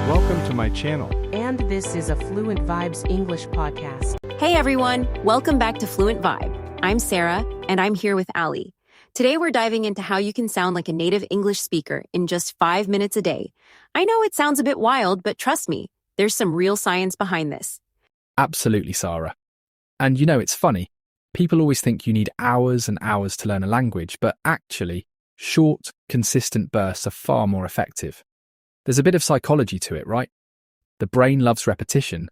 Welcome to my channel. And this is a Fluent Vibes English podcast. Hey everyone, welcome back to Fluent Vibe. I'm Sarah, and I'm here with Ali. Today we're diving into how you can sound like a native English speaker in just 5 minutes a day. I know it sounds a bit wild, but trust me, there's some real science behind this. Absolutely, Sarah. And it's funny. People always think you need hours and hours to learn a language, but actually, short, consistent bursts are far more effective. There's a bit of psychology to it, right? The brain loves repetition,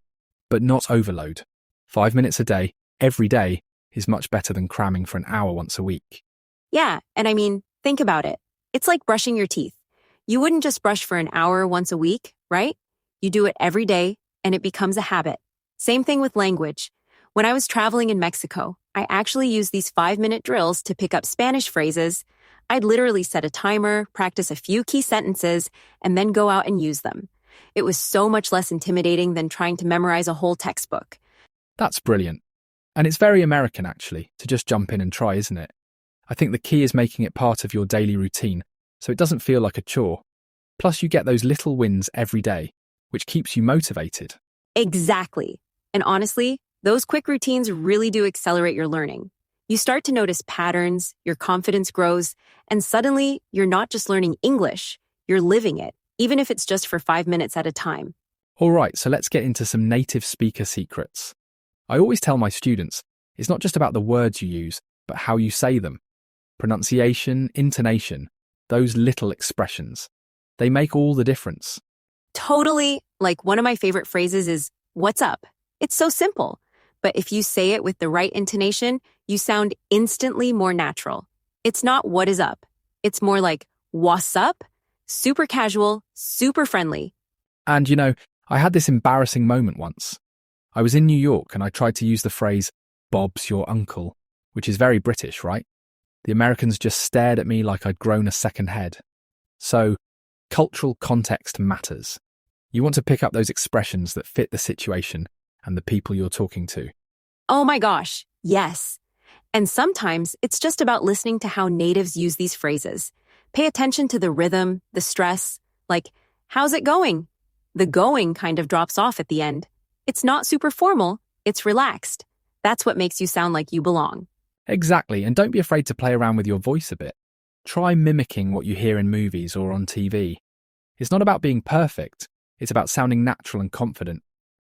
but not overload. 5 minutes a day, every day, is much better than cramming for an hour once a week. Yeah, and I mean, think about it. It's like brushing your teeth. You wouldn't just brush for an hour once a week, right? You do it every day, and it becomes a habit. Same thing with language. When I was traveling in Mexico, I actually used these 5-minute drills to pick up Spanish phrases. I'd literally set a timer, practice a few key sentences, and then go out and use them. It was so much less intimidating than trying to memorize a whole textbook. That's brilliant. And it's very American, actually, to just jump in and try, isn't it? I think the key is making it part of your daily routine, so it doesn't feel like a chore. Plus, you get those little wins every day, which keeps you motivated. Exactly. And honestly, those quick routines really do accelerate your learning. You start to notice patterns, your confidence grows, and suddenly you're not just learning English, you're living it, even if it's just for 5 minutes at a time. All right, so let's get into some native speaker secrets. I always tell my students, it's not just about the words you use, but how you say them. Pronunciation, intonation, those little expressions. They make all the difference. Totally. Like one of my favorite phrases is, "What's up?" It's so simple. But if you say it with the right intonation, you sound instantly more natural. It's not "what is up?" It's more like "what's up?" Super casual, super friendly. And I had this embarrassing moment once. I was in New York and I tried to use the phrase, "Bob's your uncle," which is very British, right? The Americans just stared at me like I'd grown a second head. So, cultural context matters. You want to pick up those expressions that fit the situation and the people you're talking to. Oh my gosh, yes. And sometimes it's just about listening to how natives use these phrases. Pay attention to the rhythm, the stress, like, "How's it going?" The going kind of drops off at the end. It's not super formal, it's relaxed. That's what makes you sound like you belong. Exactly, and don't be afraid to play around with your voice a bit. Try mimicking what you hear in movies or on TV. It's not about being perfect, it's about sounding natural and confident.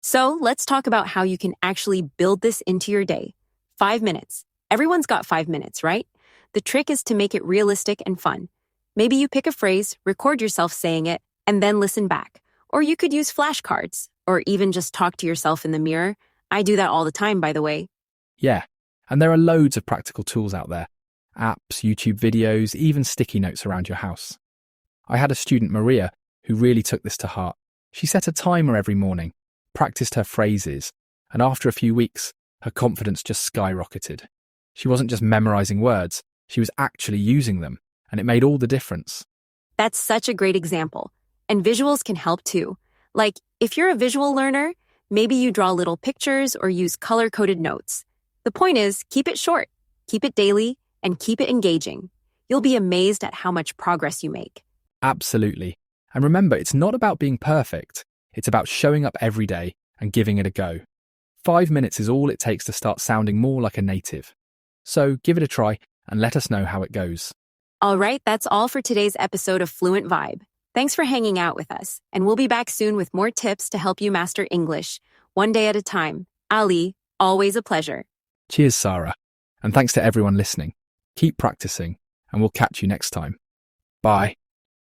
So let's talk about how you can actually build this into your day. 5 minutes. Everyone's got 5 minutes, right? The trick is to make it realistic and fun. Maybe you pick a phrase, record yourself saying it, and then listen back. Or you could use flashcards, or even just talk to yourself in the mirror. I do that all the time, by the way. Yeah, and there are loads of practical tools out there. Apps, YouTube videos, even sticky notes around your house. I had a student, Maria, who really took this to heart. She set a timer every morning, practiced her phrases, and after a few weeks, her confidence just skyrocketed. She wasn't just memorizing words, she was actually using them, and it made all the difference. That's such a great example. And visuals can help too. Like, if you're a visual learner, maybe you draw little pictures or use color-coded notes. The point is, keep it short, keep it daily, and keep it engaging. You'll be amazed at how much progress you make. Absolutely. And remember, it's not about being perfect. It's about showing up every day and giving it a go. 5 minutes is all it takes to start sounding more like a native. So give it a try and let us know how it goes. All right, that's all for today's episode of Fluent Vibe. Thanks for hanging out with us, and we'll be back soon with more tips to help you master English, one day at a time. Ali, always a pleasure. Cheers, Sarah. And thanks to everyone listening. Keep practicing, and we'll catch you next time. Bye.